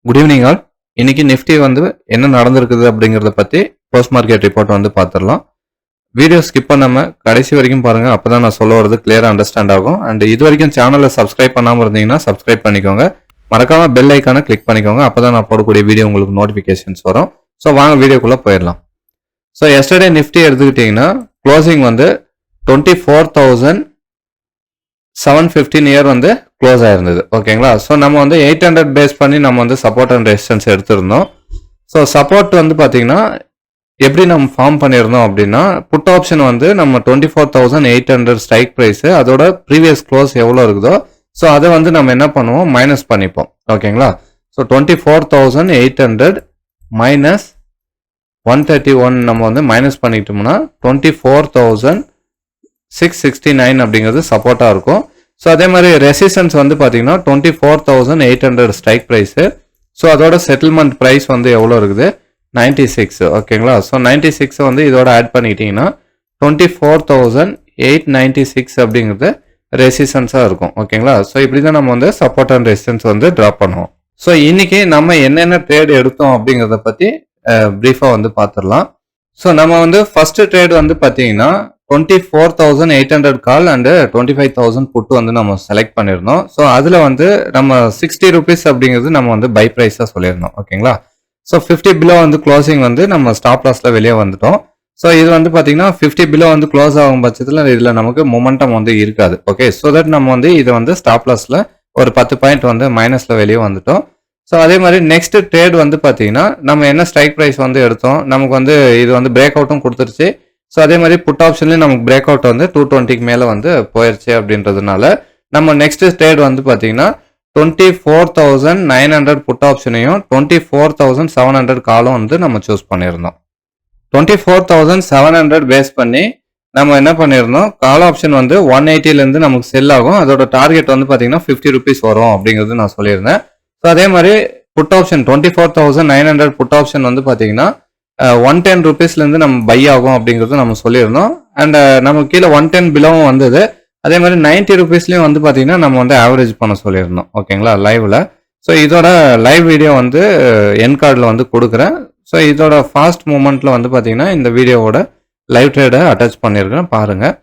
Good evening all. இன்னைக்கு Nifty வந்து என்ன நடந்திருக்குது அப்படிங்கிறத பற்றி போஸ்ட் மார்க்கெட் ரிப்போர்ட் வந்து பார்த்துடலாம். வீடியோ ஸ்கிப் பண்ணாம கடைசி வரைக்கும் பாருங்க, அப்பதான் நான் சொல்ல வரது கிளியரா அண்டர்ஸ்டாண்ட் ஆகும். அண்ட் இது வரைக்கும் சேனலை சப்ஸ்கிரைப் பண்ணாமல் இருந்தீங்கன்னா சப்ஸ்கிரைப் பண்ணிக்கோங்க. மறக்காம பெல் ஐக்கானை கிளிக் பண்ணிக்கோங்க, அப்பதான் நான் போடக்கூடிய வீடியோ உங்களுக்கு நோட்டிஃபிகேஷன்ஸ் வரும். ஸோ வாங்க வீடியோக்குள்ள போயிடலாம். ஸோ எஸ்டர்டே நிஃப்டி எடுத்துக்கிட்டீங்கன்னா க்ளோசிங் வந்து 24,715 இயர் வந்து க்ளோஸ் ஆயிருந்தது. ஓகேங்களா? ஸோ நம்ம வந்து 800 பேஸ் பண்ணி நம்ம வந்து சப்போர்ட் அண்ட் ரெசிஸ்டன்ஸ் எடுத்திருந்தோம். ஸோ சப்போர்ட் வந்து பார்த்தீங்கன்னா எப்படி நம்ம ஃபார்ம் பண்ணியிருந்தோம் அப்படின்னா, புட் ஆப்ஷன் வந்து நம்ம 24,800 ஸ்ட்ரைக் ப்ரைஸு, அதோட ப்ரீவியஸ் க்ளோஸ் எவ்வளோ இருக்குதோ ஸோ அதை வந்து நம்ம என்ன பண்ணுவோம், மைனஸ் பண்ணிப்போம். ஓகேங்களா? ஸோ 24,800 மைனஸ் 131 நம்ம வந்து மைனஸ் பண்ணிட்டோம்னா 24,669 அப்படிங்கிறது சப்போர்ட்டாக இருக்கும். ஸோ அதே மாதிரி ரெசிஸ்டன்ஸ் வந்து பார்த்தீங்கன்னா 24,800 ஸ்ட்ரைக் ப்ரைஸு. ஸோ அதோட செட்டில்மெண்ட் ப்ரைஸ் வந்து எவ்வளோ இருக்குது, 96. ஓகேங்களா? ஸோ 96 வந்து இதோட ஆட் பண்ணிக்கிட்டிங்கன்னா 24,896 அப்படிங்கிறது ரெசிஸ்டன்ஸாக இருக்கும். ஓகேங்களா? ஸோ இப்படி தான் நம்ம வந்து சப்போர்ட் அண்ட் ரெசிஸ்டன்ஸ் வந்து ட்ரா பண்ணுவோம். ஸோ இன்னைக்கு நம்ம என்னென்ன ட்ரேட் எடுத்தோம் அப்படிங்கிறத பற்றி ப்ரீஃபாக வந்து பார்த்துடலாம். ஸோ நம்ம வந்து ஃபர்ஸ்ட் ட்ரேட் வந்து பார்த்தீங்கன்னா 24,800 கால் அண்ட் 25,000 புட்டு வந்து நம்ம செலக்ட் பண்ணியிருந்தோம். ஸோ அதில் வந்து நம்ம 60 rupees அப்படிங்கிறது நம்ம வந்து பை ப்ரைஸாக சொல்லியிருந்தோம். ஓகேங்களா? ஸோ 50 பிலோ வந்து க்ளோசிங் வந்து நம்ம ஸ்டாப் லாஸில் வெளியே வந்துட்டோம். ஸோ இது வந்து பார்த்தீங்கன்னா 50 பிலோ வந்து க்ளோஸ் ஆகும் பட்சத்தில் இதில் நமக்கு மொமெண்டம் வந்து இருக்காது. ஓகே, ஸோ தட் நம்ம வந்து இதை வந்து ஸ்டாப் லாஸில் ஒரு 10 பாயிண்ட் வந்து மைனஸில் வெளியே வந்துட்டோம். ஸோ அதே மாதிரி நெக்ஸ்ட் ட்ரேட் வந்து பார்த்தீங்கன்னா நம்ம என்ன ஸ்ட்ரைக் ப்ரைஸ் வந்து எடுத்தோம், நமக்கு வந்து இது வந்து பிரேக் அவுட்டும் கொடுத்துருச்சு. ஸோ அதே மாதிரி புட் ஆப்ஷன்லேயும் நமக்கு பிரேக் அவுட் வந்து 220 மேலே வந்து போயிடுச்சு. அப்படின்றதுனால நம்ம நெக்ஸ்ட் ட்ரேட் வந்து பார்த்தீங்கன்னா 24,900 புட் ஆப்ஷனையும் 24,700 காலும் வந்து நம்ம சூஸ் பண்ணியிருந்தோம். 24,700 பேஸ் பண்ணி நம்ம என்ன பண்ணியிருந்தோம், கால் ஆப்ஷன் வந்து 180லேருந்து நமக்கு செல் ஆகும். அதோட டார்கெட் வந்து பார்த்தீங்கன்னா 50 rupees வரும் அப்படிங்கிறது நான் சொல்லியிருந்தேன். ஸோ அதே மாதிரி புட் ஆப்ஷன் 24,900 புட் ஆப்ஷன் வந்து பார்த்தீங்கன்னா 110 rupeesலேருந்து நம்ம பை ஆகும் அப்படிங்கிறது நம்ம சொல்லியிருந்தோம். அண்ட் நமக்கு கீழே 110 பிலோவும் வந்தது. அதே மாதிரி 90 rupeesலையும் வந்து பார்த்தீங்கன்னா நம்ம வந்து ஆவரேஜ் பண்ண சொல்லியிருந்தோம். ஓகேங்களா? லைவ்ல. ஸோ இதோட லைவ் வீடியோ வந்து என் கார்டில் வந்து கொடுக்குறேன். ஸோ இதோட ஃபாஸ்ட் மூமெண்ட்டில் வந்து பார்த்தீங்கன்னா இந்த வீடியோவோட லைவ் ட்ரேடை அட்டாச் பண்ணியிருக்கிறேன், பாருங்கள்.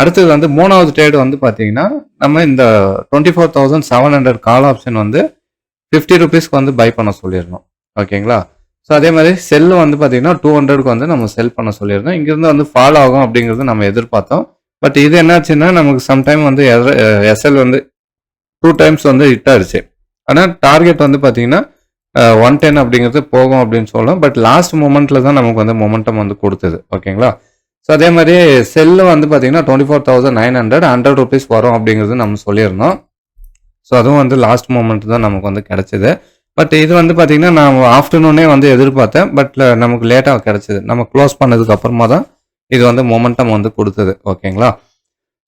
அடுத்தது வந்து மூணாவது ட்ரேட் வந்து பார்த்தீங்கன்னா நம்ம இந்த 24,700 கால் ஆப்ஷன் வந்து 50 rupeesக்கு வந்து பை பண்ண சொல்லியிருந்தோம். ஓகேங்களா? ஸோ அதே மாதிரி செல் வந்து பார்த்தீங்கன்னா 200க்கு வந்து நம்ம செல் பண்ண சொல்லியிருந்தோம். இங்கிருந்து வந்து ஃபாலோ ஆகும் அப்படிங்கிறது நம்ம எதிர்பார்த்தோம். பட் இது என்னாச்சுன்னா நமக்கு சம்டைம் வந்து எஸ்எல் வந்து 2 times வந்து ஹிட் ஆயிடுச்சு. ஆனால் டார்கெட் வந்து பார்த்தீங்கன்னா 110 அப்படிங்கிறது போகும் அப்படின்னு சொல்லலாம். பட் லாஸ்ட் மூமெண்ட்ல தான் நமக்கு வந்து மொமெண்டம் வந்து கொடுத்தது. ஓகேங்களா? ஸோ அதே மாதிரி செல்லு வந்து பார்த்தீங்கன்னா 24,900 100 rupees வரும் அப்படிங்கிறது நம்ம சொல்லியிருந்தோம். ஸோ அதுவும் வந்து லாஸ்ட் மூமெண்ட் தான் நமக்கு வந்து கிடைச்சிது. பட் இது வந்து பார்த்தீங்கன்னா நான் ஆஃப்டர்நூனே வந்து எதிர்பார்த்தேன். பட் நமக்கு லேட்டாக கிடைச்சிது. நம்ம க்ளோஸ் பண்ணதுக்கு அப்புறமா தான் இது வந்து மொமெண்டம் வந்து கொடுத்தது. ஓகேங்களா?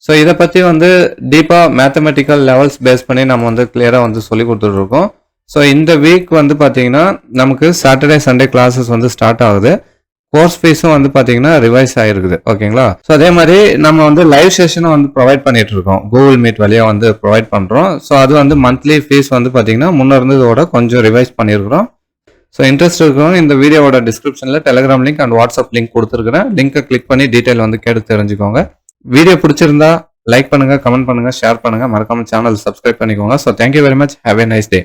ஸோ இதை பற்றி வந்து டீப்பாக மேத்தமெட்டிக்கல் லெவல்ஸ் பேஸ் பண்ணி நம்ம வந்து கிளியராக வந்து சொல்லி கொடுத்துட்ருக்கோம். ஸோ இந்த வீக் வந்து பார்த்தீங்கன்னா நமக்கு சாட்டர்டே சண்டே கிளாஸஸ் வந்து ஸ்டார்ட் ஆகுது. கோர்ஸ் ஃபீஸும் வந்து பார்த்தீங்கன்னா ரிவைஸ் ஆகிருக்குது. ஓகேங்களா? ஸோ அதே மாதிரி நம்ம வந்து லைவ் செஷனும் வந்து ப்ரொவைட் பண்ணிட்டு இருக்கோம். கூகுள் மீட் வழியாக வந்து ப்ரொவைட் பண்ணுறோம். ஸோ அது வந்து மந்த்லி ஃபீஸ் வந்து பார்த்தீங்கன்னா முன்ன இருந்ததோட கொஞ்சம் ரிவைஸ் பண்ணியிருக்கிறோம். ஸோ இன்ட்ரெஸ்ட் இருக்கிறவங்க இந்த வீடியோவோட டிஸ்கிரிப்ஷனில் Telegram link and WhatsApp link கொடுத்துருக்கிறேன். லிங்கை கிளிக் பண்ணி டீட்டெயில் வந்து கேட்டு தெரிஞ்சுக்கோங்க. வீடியோ பிடிச்சிருந்தா லைக் பண்ணுங்க, கமெண்ட் பண்ணுங்க, ஷேர் பண்ணுங்க, மறக்காம சேனல் சப்ஸ்கிரைப் பண்ணிக்கோங்க. So thank you very much. Have a nice day.